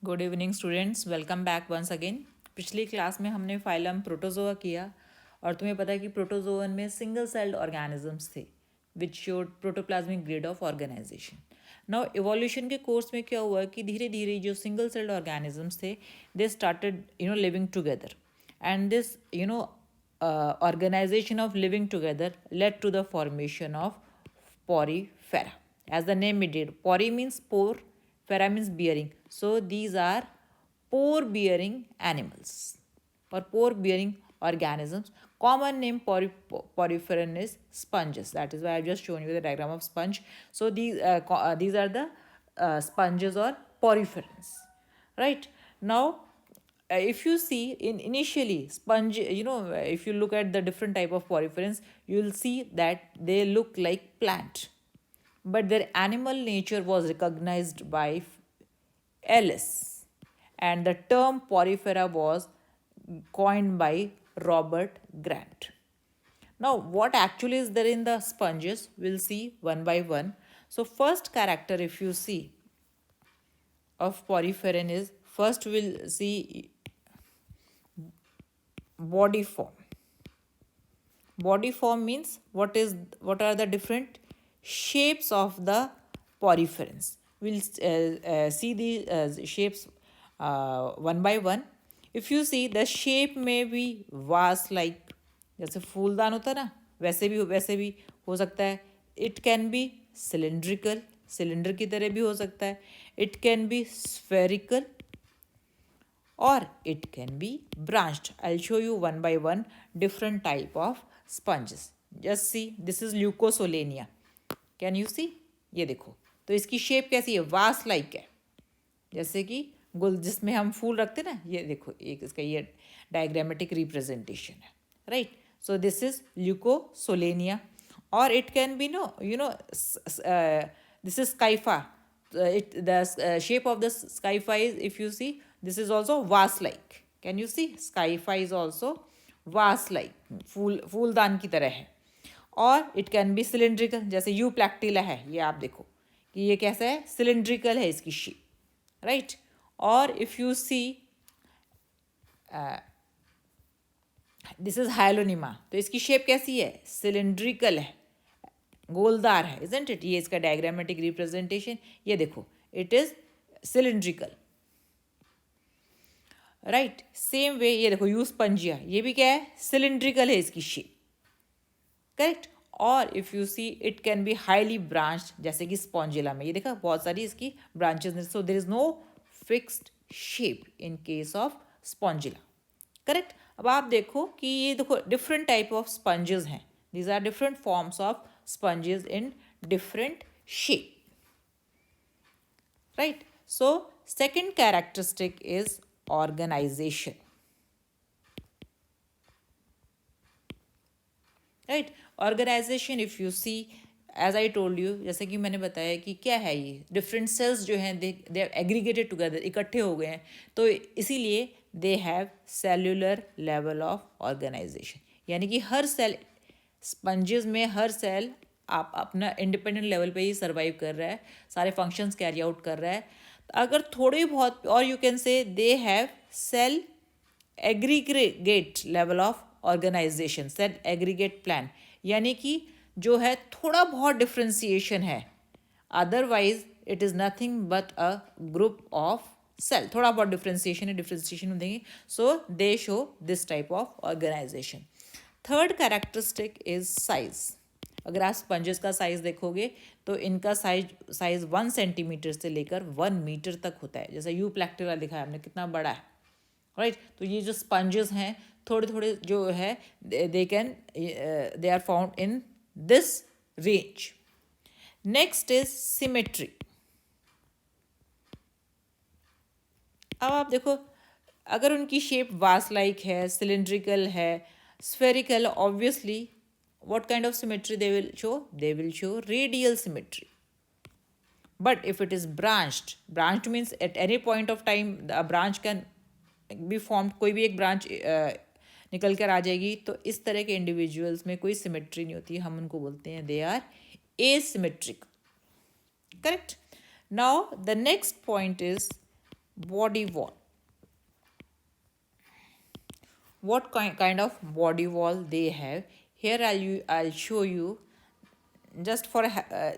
Good evening students, welcome back once again. पिछली class में हमने फाइलम प्रोटोजोआ किया और तुम्हें पता है कि प्रोटोजोअन में सिंगल सेल्ड ऑर्गेनिजम्स थे which showed protoplasmic grid of organisation. Now evolution के कोर्स में क्या हुआ कि धीरे धीरे जो सिंगल सेल्ड ऑर्गेनिजम्स थे they started living together and this organization of living together led to the formation of porifera. As the name it did, pori means pore, fera means bearing. So these are pore bearing animals or pore bearing organisms. Common name poriferan is sponges. That is why I have just shown you the diagram of sponge. So these are the sponges or poriferans. Right now, if you see in initially sponge, if you look at the different type of poriferans, you will see that they look like plant, but their animal nature was recognized by Ellis, and the term porifera was coined by Robert Grant. Now what actually is there in the sponges, we'll see one by one. So first character, if you see, of poriferan is, first we'll see body form. Body form means what are the different shapes of the poriferans. We'll see the shapes one by one. If you see, the shape may be vase like, जैसे फूलदान होता है ना, वैसे भी हो सकता है. It can B cylindrical, cylinder की तरह भी हो सकता है. It can B spherical or it can be branched. I'll show you one by one different type of sponges. Just see, this is leucosolenia. Can you see? ये देखो, तो इसकी शेप कैसी है, वास लाइक है, जैसे कि गुल जिसमें हम फूल रखते ना. ये देखो, एक इसका ये डायग्रामेटिक रिप्रेजेंटेशन है. Right, so this is leucosolenia. और it can be this is skypha. The shape of the skypha is, if you see, this is also vase like. Can you see? Skypha is also vase like, फूलदान की तरह है. और it can B cylindrical, जैसे you प्लैक्टिला है, ये आप देखो कि ये कैसा है, सिलेंड्रिकल है इसकी शेप. राइट, और if you see this is hyalonema, तो इसकी शेप कैसी है, सिलेंड्रिकल है, गोलदार है, इजंट इट. ये इसका डायग्रामेटिक रिप्रेजेंटेशन, ये देखो, it is cylindrical. Right, same way ये देखो यूस्पंजिया, ये भी क्या है, सिलेंड्रिकल है इसकी शेप. करेक्ट. और if you see, it can be highly branched, जैसे कि स्पॉन्जिला में ये देखा बहुत सारी इसकी branches. So there is no fixed shape in case of Spongilla. Correct. अब आप देखो कि ये देखो डिफरेंट टाइप ऑफ स्पंजेस हैं. These are different forms of sponges in different shape. Right, so second characteristic is organization. Right, organization, if you see, as I told you, जैसे कि मैंने बताया कि क्या है ये, डिफरेंट सेल्स जो हैं दे एग्रीगेटेड टुगेदर, इकट्ठे हो गए हैं, तो इसीलिए they have cellular level of organisation. यानी कि हर सेल, स्पंजेस में हर सेल आप अपना इंडिपेंडेंट लेवल पे ही सर्वाइव कर रहा है, सारे फंक्शंस कैरी आउट कर रहा है. अगर थोड़ी बहुत, और you can say they have cell aggregate level of organisation, cell aggregate plan, यानी कि जो है थोड़ा बहुत डिफ्रेंसिएशन है, otherwise it is nothing but a group of cell. थोड़ा बहुत डिफ्रेंसिएशन है, डिफ्रेंसिएशन में देंगे. So they show this type of organisation. Third characteristic is size. अगर आप स्पंजेस का साइज देखोगे तो इनका साइज 1 सेंटीमीटर से लेकर 1 मीटर तक होता है. जैसा यू प्लैक्टिला दिखाया हमने, कितना बड़ा है. राइट, तो ये जो स्पंजेस हैं थोड़े थोड़े जो है, they are found in this range. Next is symmetry. अब आप देखो, अगर उनकी शेप वास लाइक है, सिलेंड्रिकल है, spherical, obviously what kind of symmetry they will show? They will show radial symmetry. But if it is branched means at any point of time a branch can be formed. कोई भी एक branch निकल कर आ जाएगी, तो इस तरह के इंडिविजुअल्स में कोई सिमेट्री नहीं होती, हम उनको बोलते हैं they are asymmetrical. Correct. Now the next point is body wall. What kind of body wall they have? Here I'll show you, just for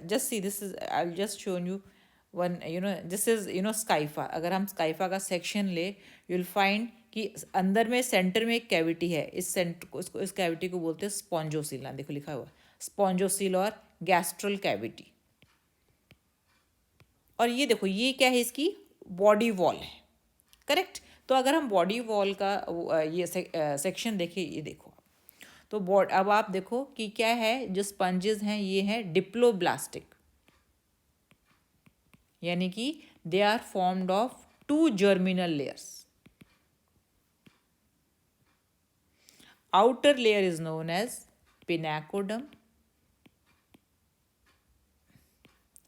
just see, this is, I'll just show you one, this is स्काइफा. अगर हम स्काइफा का section ले, you will find कि अंदर में centre में एक cavity है. इस सेंटर को, इसको, इस कैविटी को बोलते हैं स्पॉन्जोसील. ना देखो लिखा हुआ स्पॉन्जोसील और गैस्ट्रल कैविटी. और ये देखो, ये क्या है, इसकी बॉडी वॉल है. करेक्ट. तो अगर हम बॉडी वॉल का ये सेक्शन देखें, ये देखो, तो अब आप देखो कि क्या है, जो स्पंजेस हैं ये हैं डिप्लोब्लास्टिक, यानी कि they are formed of 2 germinal layers. Outer layer is known as pinacoderm.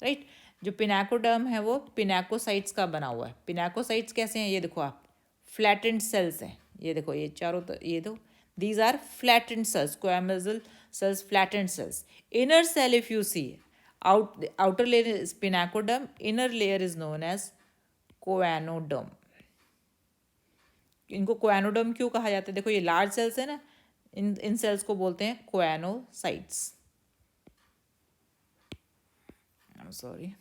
Right. जो पिनाकोडर्म है वो पिनाकोसाइट्स का बना हुआ है. पिनाकोसाइट्स कैसे हैं, ये देखो आप, फ्लैटेंड सेल्स हैं. ये देखो, ये चारों ये दो, these are flattened cells, squamosal cells, flattened cells. Inner cell, if you see, outer layer is pinacoderm, inner layer is known as coanoderm. इनको कोएनोडर्म क्यों कहा जाता है? देखो, ये लार्ज सेल्स है ना, इन सेल्स को बोलते हैं कोएनोसाइट्स. I am sorry.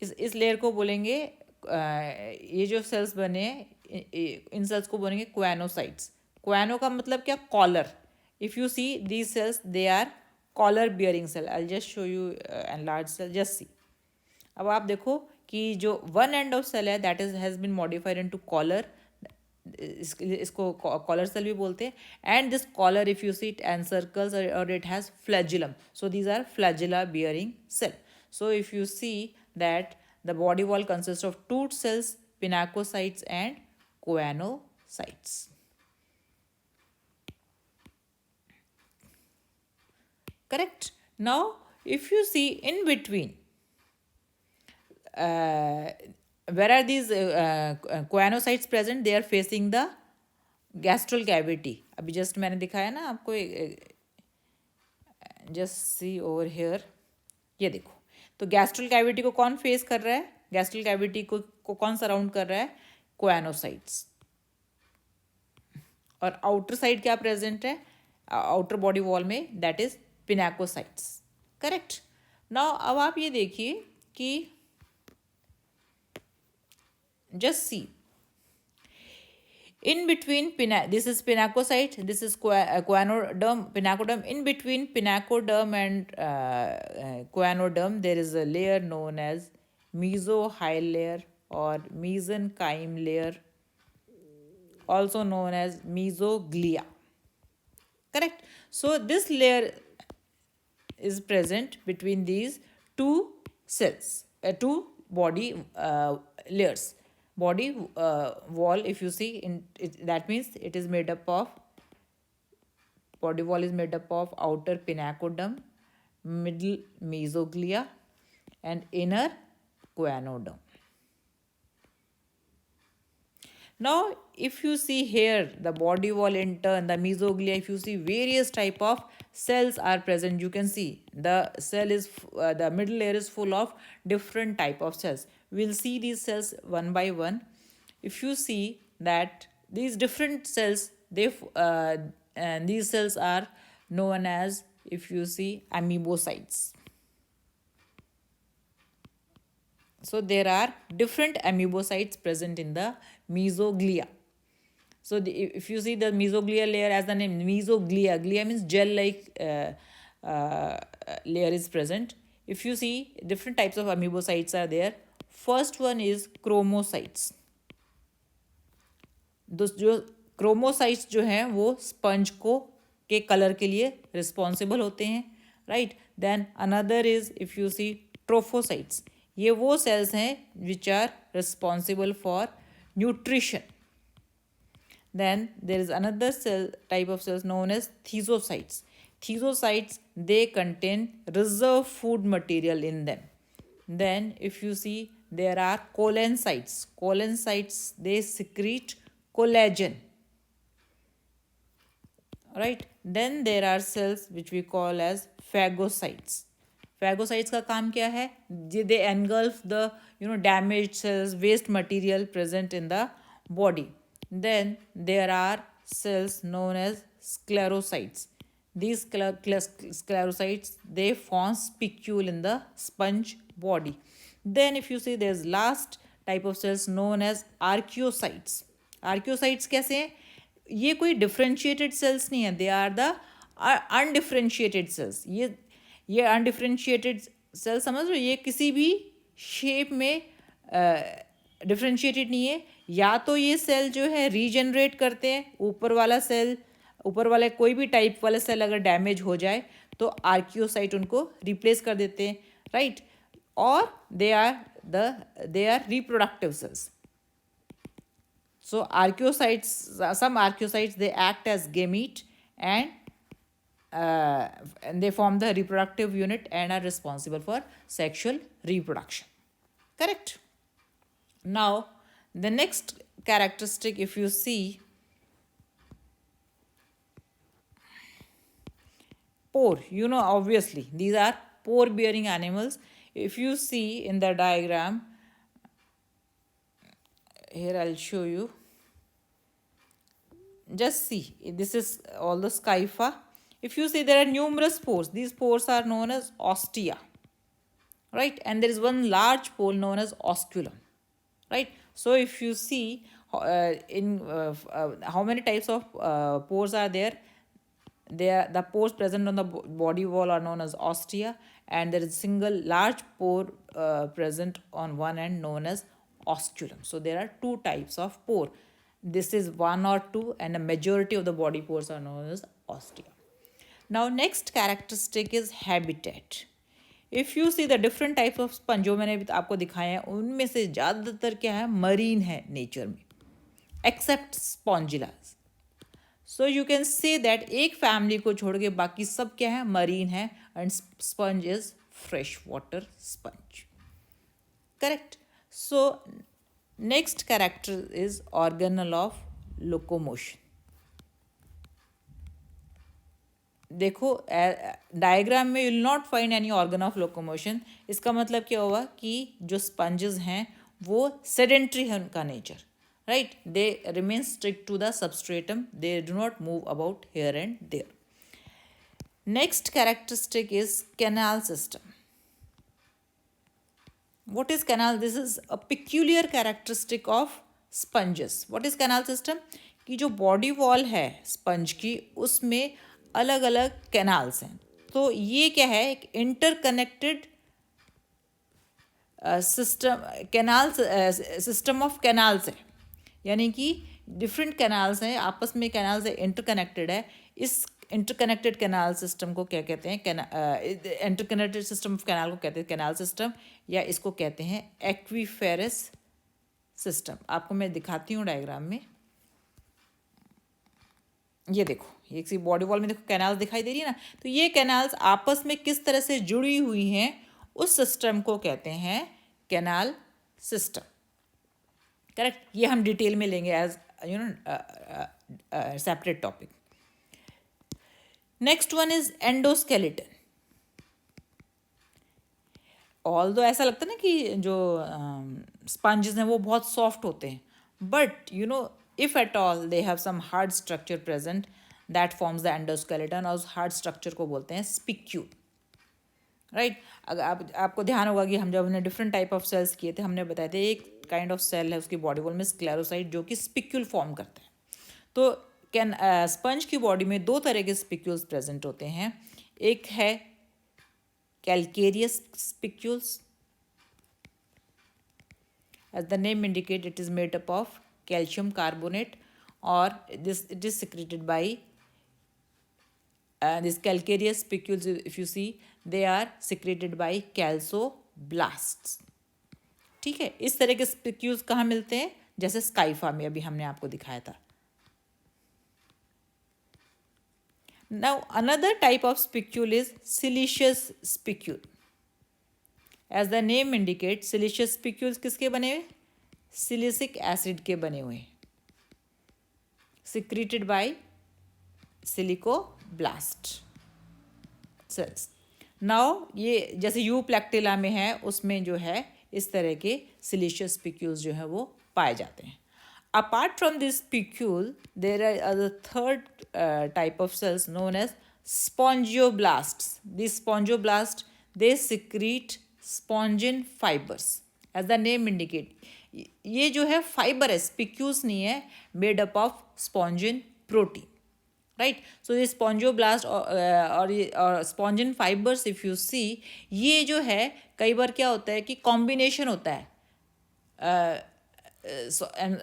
इस लेयर को बोलेंगे, ये जो सेल्स बने हैं, इन सेल्स को बोलेंगे क्वानोसाइट्स. क्वानो का मतलब क्या? Collar. If you see these cells, they are collar bearing cell. I just show you an large cell, just see. अब आप देखो कि जो वन एंड ऑफ सेल है, that is has been modified into collar. इसको collar cell भी बोलते हैं. And this collar, if you see it encircles और it has flagellum, so these are flagella bearing cell. So if you see that the body wall consists of 2 cells, pinacocytes and choanocytes. Correct. Now if you see in between, where are these choanocytes present? They are facing the gastral cavity. अभी just मैंने दिखाया ना आपको, just see over here. ये देखो, तो gastral cavity को कौन फेस कर रहा है? गैस्ट्रल कैविटी को कौन सराउंड कर रहा है? कोएनोसाइट्स. और आउटर साइड क्या प्रेजेंट है आउटर बॉडी वॉल में? That is pinacocytes. Correct. Now अब आप ये देखिए कि just see, in between this is pinacocyte, this is choanoderm, pinacoderm. In between pinacoderm and choanoderm, there is a layer known as mesohyal layer or mesenchyme layer, also known as mesoglia. Correct. So this layer is present between these two cells, two body layers. Body wall, if you see, that means it is made up of, body wall is made up of outer pinacoderm, middle mesoglia and inner choanoderm. Now if you see here, the body wall in turn, the mesoglia, if you see, various type of cells are present. You can see the cell is the middle layer is full of different type of cells. We'll see these cells one by one. If you see that these different cells, and these cells are known as, if you see, amoebocytes. So there are different amoebocytes present in the mesoglia. So if you see the mesoglia layer, as the name mesoglia, glia means gel-like layer is present. If you see, different types of amoebocytes are there. First one is chromocytes. जो क्रोमोसाइट्स जो हैं वो sponge को के colour के लिए responsible होते हैं. Right. Then another is, if you see, trophocytes. ये वो सेल्स हैं which are responsible for nutrition. Then there is another cell type of cells known as thesocytes. Thesocytes, they contain reserve food material in them. Then if you see, there are colencytes. Colencytes, they secrete collagen. Right. Then there are cells which we call as phagocytes. Phagocytes का काम क्या है? They engulf the damaged cells, waste material present in the body. Then there are cells known as sclerocytes. These sclerocytes, they form spicule in the sponge body. Then if you see, there's last type of cells known as archaeocytes. Archaeocytes कैसे हैं? ये कोई differentiated cells नहीं है, they are the undifferentiated cells. ये undifferentiated cell समझ लो, ये किसी भी शेप में डिफ्रेंशिएटेड नहीं है. या तो ये सेल जो है रीजनरेट करते हैं, ऊपर वाला सेल, ऊपर वाले कोई भी टाइप वाला सेल अगर डैमेज हो जाए तो आर्कियोसाइट उनको रिप्लेस कर देते हैं, राइट. और they are reproductive cells. So archaeocytes, some archaeocytes, they act as gamete and they form the reproductive unit and are responsible for sexual reproduction. Correct? Now, the next characteristic, if you see, pore, obviously, these are pore-bearing animals. If you see in the diagram, here I'll show you. Just see, this is all the Scypha. If you see, there are numerous pores. These pores are known as ostia, right? And there is one large pore known as osculum, right? So if you see how many types of pores are there, the pores present on the body wall are known as ostia, and there is a single large pore present on one end known as osculum. So there are two types of pore. This is one or two, and a majority of the body pores are known as ostia. Now next characteristic is habitat. If you see the different types of sponge जो मैंने आपको दिखाए हैं, उनमें से ज़्यादातर क्या है, मरीन है नेचर में, except spongillas. So you can say that एक फैमिली को छोड़ के बाकी सब क्या है, मरीन है. And sponge is fresh water sponge. Correct. So next character is organelle of locomotion. देखो डायग्राम में you will not find any organ of locomotion. इसका मतलब क्या हुआ कि जो स्पंजेस हैं वो सेडेंट्री है उनका nature, right. They remain strict to the substratum, they do not move about here and there. Next characteristic is canal system. What is canal? This is a peculiar characteristic of sponges. What is canal system? कि जो body wall है sponge की, उसमें अलग अलग canals हैं. तो ये क्या है, एक interconnected system, canal system of canals है. यानी कि डिफरेंट कैनाल्स हैं, आपस में कैनाल्स इंटरकनेक्टेड है. इस इंटरकनेक्टेड कैनाल सिस्टम को क्या कहते हैं, इंटरकनेक्टेड सिस्टम ऑफ कैनाल को कहते हैं कैनाल सिस्टम, या इसको कहते हैं एक्वीफेरस सिस्टम. आपको मैं दिखाती हूँ डायग्राम में. ये देखो, ये किसी बॉडी वॉल में देखो कैनाल्स दिखाई दे रही है ना. तो ये कैनाल्स आपस में किस तरह से जुड़ी हुई हैं, उस सिस्टम को कहते हैं कैनाल सिस्टम. करेक्ट. ये हम डिटेल में लेंगे as separate topic. Next one is endoskeleton. Although ऐसा लगता है ना कि जो स्पंजेस हैं वो बहुत सॉफ्ट होते हैं, but if at all they have some hard structure present that forms the endoskeleton, और उस hard structure को बोलते हैं spicule, right. अगर आपको ध्यान होगा कि हम जब हमने different type of cells किए थे, हमने बताए थे एक kind of cell है उसकी body wall में sclerocyte जो कि spicule form करते हैं. तो स्पंज की बॉडी में दो तरह के स्पिक्यूल्स प्रेजेंट होते हैं. एक है calcareous spicules. As the name indicate, it is made up of calcium carbonate, or it is secreted by these calcareous spicules. If you see, they are secreted by calcoblasts. ठीक है. इस तरह के spicules कहाँ मिलते हैं, जैसे स्काइफा में अभी हमने आपको दिखाया था. Now another type of spicule is siliceous spicule. As the name indicates, siliceous spicules किसके बने हुए, सिलिसिक एसिड के बने हुए, secreted by सिलिकोब्लास्ट cells. नाउ ये जैसे यू प्लैक्टिला में है, उसमें जो है इस तरह के सिलिशियस स्पिक्यूल्स जो है वो पाए जाते हैं. Apart from this spicule, there are the third type of cells known as spongioblasts. These spongioblasts, they secrete spongin fibers. As the name indicate, ये जो है फाइबर है, स्पिक्यूल्स नहीं है, made up of spongin protein. Right. So ये spongioblast और spongin fibres if you see, ये जो है कई बार क्या होता है कि कॉम्बिनेशन होता है.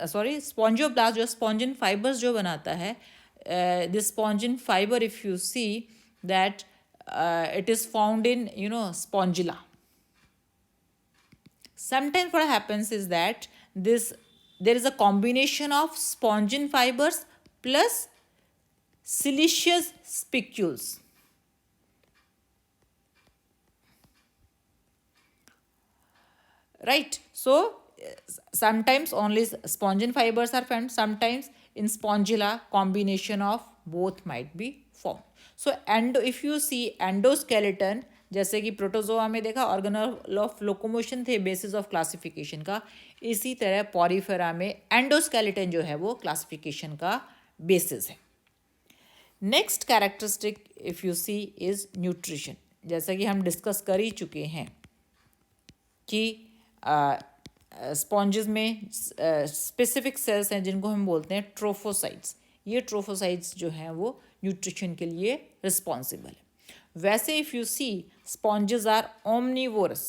सॉरी, स्पॉन्जियोब्लास्ट जो स्पॉन्जिन फाइबर्स जो बनाता है, this spongin fibre if you see that it is found in spongilla. Sometimes what happens is that there is a combination of spongin fibers plus siliceous spicules. Right. So sometimes only spongin fibers are found, sometimes in spongilla combination of both might be formed. So if you see endoskeleton, जैसे कि protozoa में देखा organelle of locomotion थे basis of classification का, इसी तरह Porifera में endoskeleton जो है वो क्लासिफिकेशन का बेसिस है. Next characteristic if you see is nutrition. जैसा कि हम डिस्कस कर ही चुके हैं कि स्पॉन्जेस में स्पेसिफिक सेल्स हैं जिनको हम बोलते हैं ट्रोफोसाइट्स. ये ट्रोफोसाइट्स जो हैं वो न्यूट्रिशन के लिए रिस्पॉन्सिबल है. वैसे if you see, sponges are omnivorous,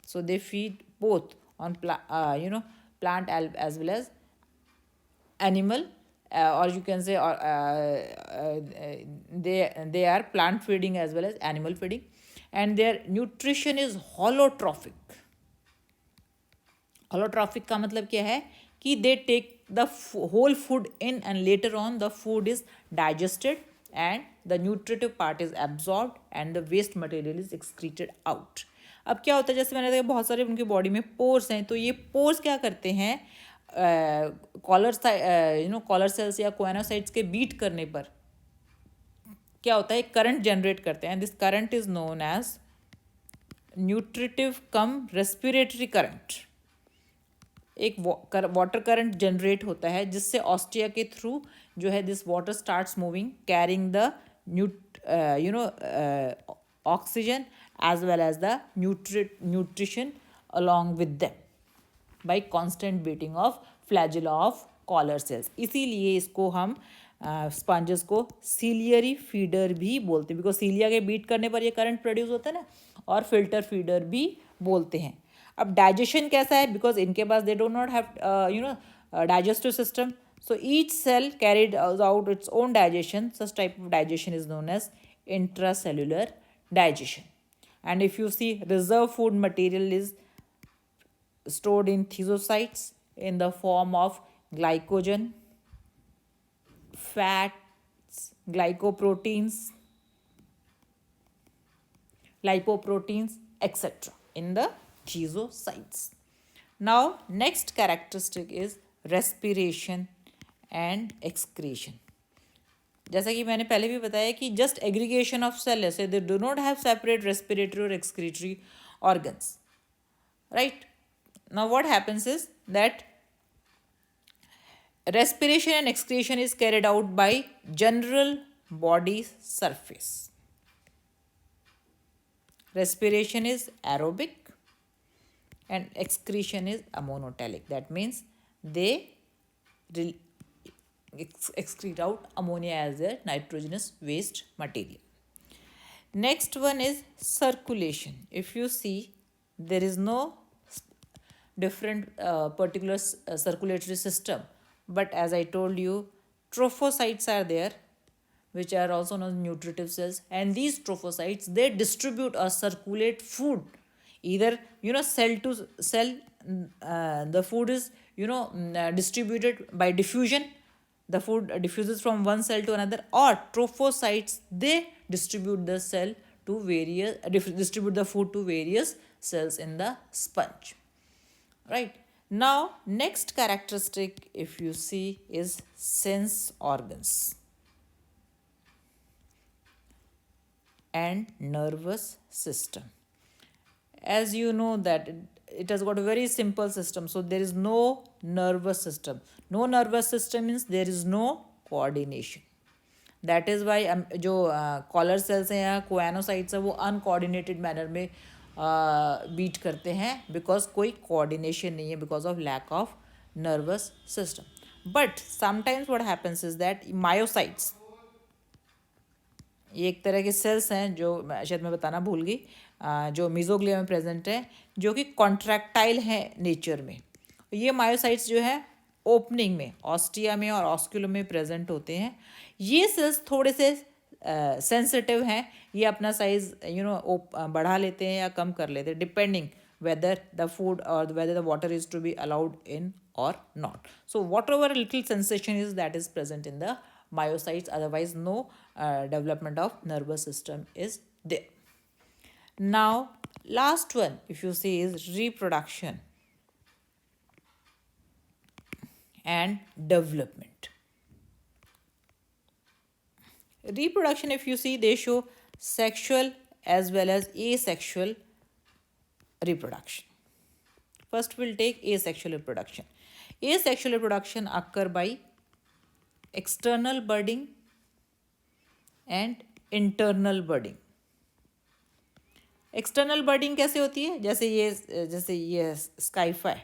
so they feed both on plant as well as animal, or you can say they are plant feeding as well as animal feeding, and their nutrition is holotrophic. Holotrophic का मतलब क्या है कि they take the whole food in and later on the food is digested and the nutritive part is absorbed and the waste material is excreted out. अब क्या होता है, जैसे मैंने देखा बहुत सारे उनकी बॉडी में पोर्स हैं, तो ये पोर्स क्या करते हैं, कॉलर सेल्स या कोएनोसाइट्स के बीट करने पर क्या होता है, करंट जनरेट करते हैं. This current is known as nutritive cum respiratory current. एक वाटर करंट जनरेट होता है जिससे ऑस्टिया के थ्रू जो है this water starts moving carrying the oxygen as well as the nutrition along with them by constant beating of flagella of collar cells. इसीलिए इसको हम स्पंजेस को सीलियरी फीडर भी बोलते हैं, बिकॉज सीलिया के बीट करने पर ये करंट प्रोड्यूस होता है ना, और फिल्टर फीडर भी बोलते हैं. अब डाइजेशन कैसा है, बिकॉज इनके पास they do not have digestive system, so each cell carried out its own digestion. Such type of digestion is known as intracellular digestion. And if you see, reserve food material is stored in thyrocytes in the form of glycogen, fats, glycoproteins, lipoproteins, etc. in the thyrocytes. Now, next characteristic is respiration and excretion. जैसा कि मैंने पहले भी बताया कि just aggregation of cell है, they do not have separate respiratory और excretory organs. Right. Now what happens is that respiration and excretion is carried out by general body surface. Respiration is aerobic and excretion is ammoniotelic. That means they excrete out ammonia as their nitrogenous waste material. Next one is circulation. If you see, there is no different particular circulatory system, but as I told you, trophocytes are there, which are also known as nutritive cells, and these trophocytes, they distribute or circulate food, either cell to cell. The food is distributed by diffusion. The food diffuses from one cell to another, or trophocytes, they distribute the cell to distribute the food to various cells in the sponge. Right. Now, next characteristic, if you see, is sense organs. and nervous system. As you know that it has got a very simple system, so there is no nervous system. No nervous system means there is no coordination. That is why जो collar sales हैं या coenocytes हैं वो uncoordinated manner में beat करते हैं because कोई coordination नहीं है because of lack of nervous system. But sometimes what happens is that myocytes, ये एक तरह के सेल्स हैं जो शायद मैं बताना भूल गई, जो मीजोग्लिया में प्रेजेंट है, जो कि कॉन्ट्रैक्टाइल हैं नेचर में. ये मायोसाइट्स जो है ओपनिंग में ऑस्टिया में और ऑस्क्यूलम में प्रेजेंट होते हैं. ये सेल्स थोड़े से सेंसिटिव हैं, ये अपना साइज बढ़ा लेते हैं या कम कर लेते हैं डिपेंडिंग वेदर द फूड और whether the water is to be allowed in or not. So whatever little sensation is that is present in the myocytes, otherwise no development of nervous system is there. Now last one if you see is reproduction and development. Reproduction, if you see, they show sexual as well as asexual reproduction. First we'll take asexual reproduction. Asexual reproduction occur by external budding and internal budding. External budding कैसे होती है? जैसे ये skyphy,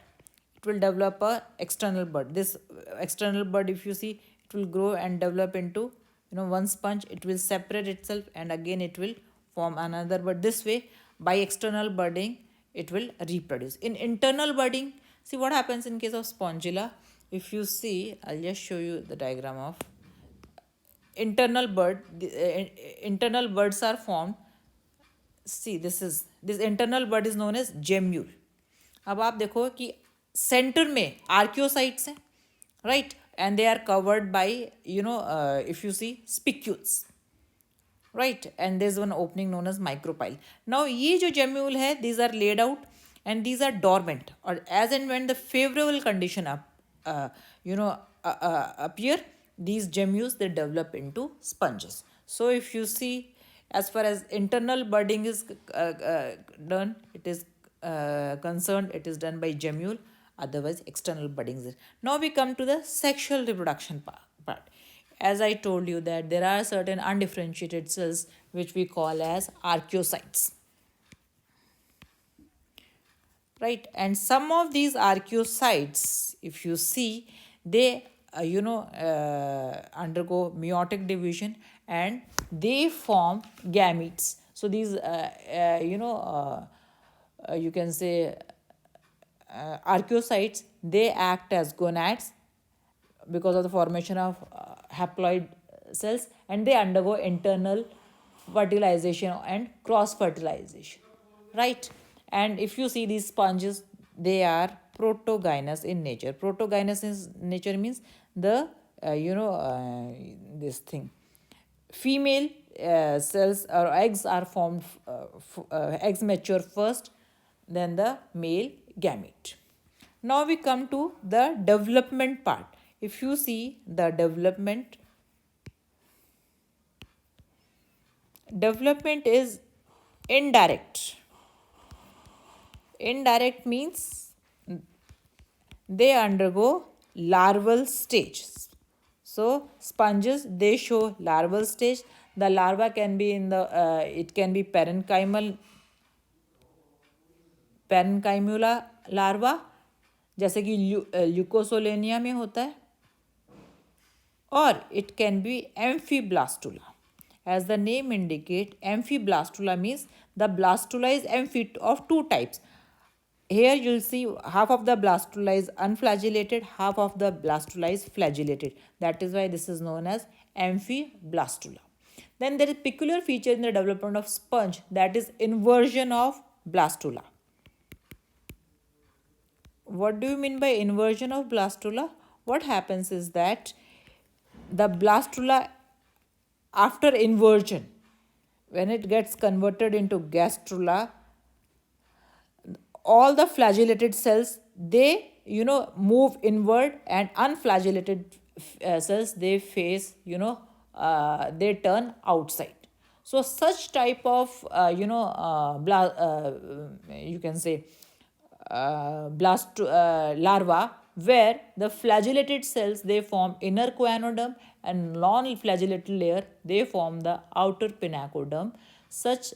it will develop a external bud. This external bud, if you see, it will grow and develop into one sponge. It will separate itself and again it will form another bud. This way, by external budding, it will reproduce. In internal budding, see what happens in case of spongilla. If you see, I'll just show you the diagram of internal bud. Internal buds are formed. See, this internal bud is known as gemule. अब आप देखो कि centre में archaeocytes हैं, right, and they are covered by if you see spicules, right, and there's one opening known as micropyle. Now ये जो gemule है, these are laid out and these are dormant, or as and when the favorable condition appear, these gemules they develop into sponges. So if you see, as far as internal budding is done, it is concerned, it is done by gemule, otherwise external budding is. Now we come to the sexual reproduction part. As I told you that there are certain undifferentiated cells which we call as archaeocytes, right, and some of these archaeocytes, if you see, they undergo meiotic division and they form gametes. So these you can say archaeocytes, they act as gonads because of the formation of haploid cells, and they undergo internal fertilization and cross fertilization, right. And if you see these sponges, they are protogynous in nature. Protogynous in nature means the this thing, female cells or eggs are formed, eggs mature first, then the male gamete. Now we come to the development part. If you see the development is indirect. Indirect means they undergo larval stage. So sponges, they show larval stage. The larva can be in the it can be parenchymal larva, जैसे कि Leucosolenia में होता है, or it can be amphiblastula. As the name indicate, amphiblastula means the blastula is amphi of two types. Here you will see half of the blastula is unflagellated, half of the blastula is flagellated. That is why this is known as amphiblastula. Then there is peculiar feature in the development of sponge, that is inversion of blastula. What do you mean by inversion of blastula? What happens is that the blastula, after inversion, when it gets converted into gastrula, all the flagellated cells, they move inward, and unflagellated cells, they face they turn outside. So such type of you can say blast larva, where the flagellated cells they form inner choanodome and non-flagellated layer they form the outer pinacoderm. Such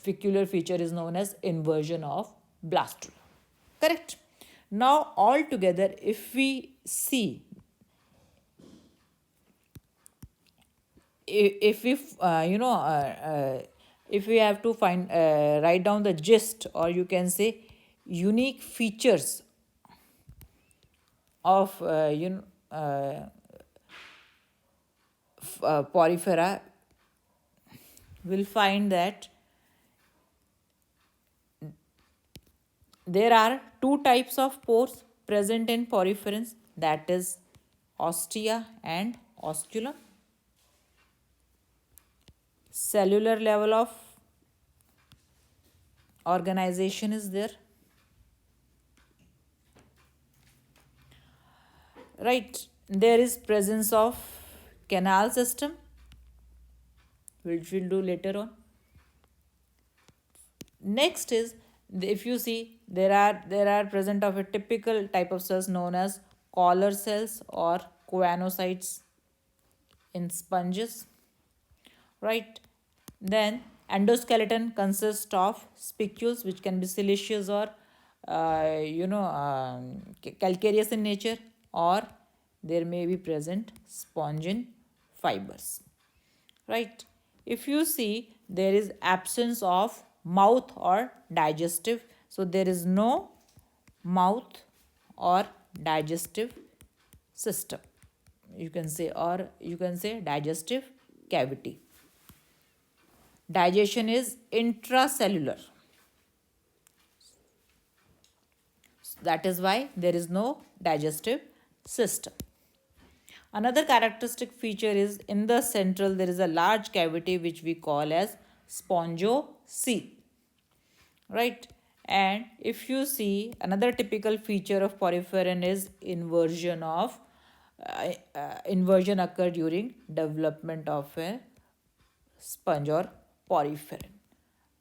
peculiar feature is known as inversion of blastula. Correct. Now altogether, if we see, if we if we have to find write down the gist, or you can say unique features of porifera, we'll find that there are two types of pores present in poriferans, that is ostia and osculum. Cellular level of organization is there, right? There is presence of canal system, which we'll do later on. Next is, if you see, there are present of a typical type of cells known as collar cells or choanocytes in sponges, right? Then endoskeleton consists of spicules, which can be siliceous or calcareous in nature, or there may be present spongin fibers, right? If you see, there is absence of mouth or digestive, so there is no mouth or digestive system, you can say, or you can say digestive cavity. Digestion is intracellular, that is why there is no digestive system. Another characteristic feature is, in the central there is a large cavity which we call as spongocoel, right? And if you see, another typical feature of poriferan is inversion occur during development of a sponge or poriferan,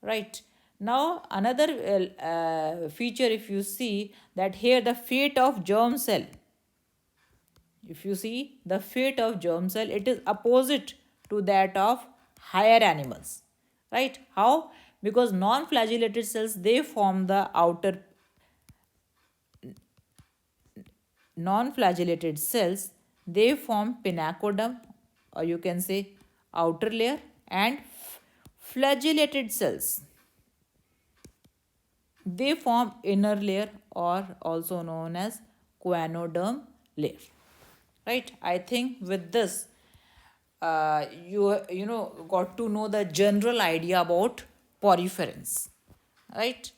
right? Now another feature, if you see, that here the fate of germ cell, if you see the fate of germ cell, it is opposite to that of higher animals, right? How? Because non-flagellated cells they form the outer, non-flagellated cells they form pinacoderm, or you can say outer layer, and flagellated cells they form inner layer, or also known as choanoderm layer, right? I think with this you got to know the general idea about poriferans, right?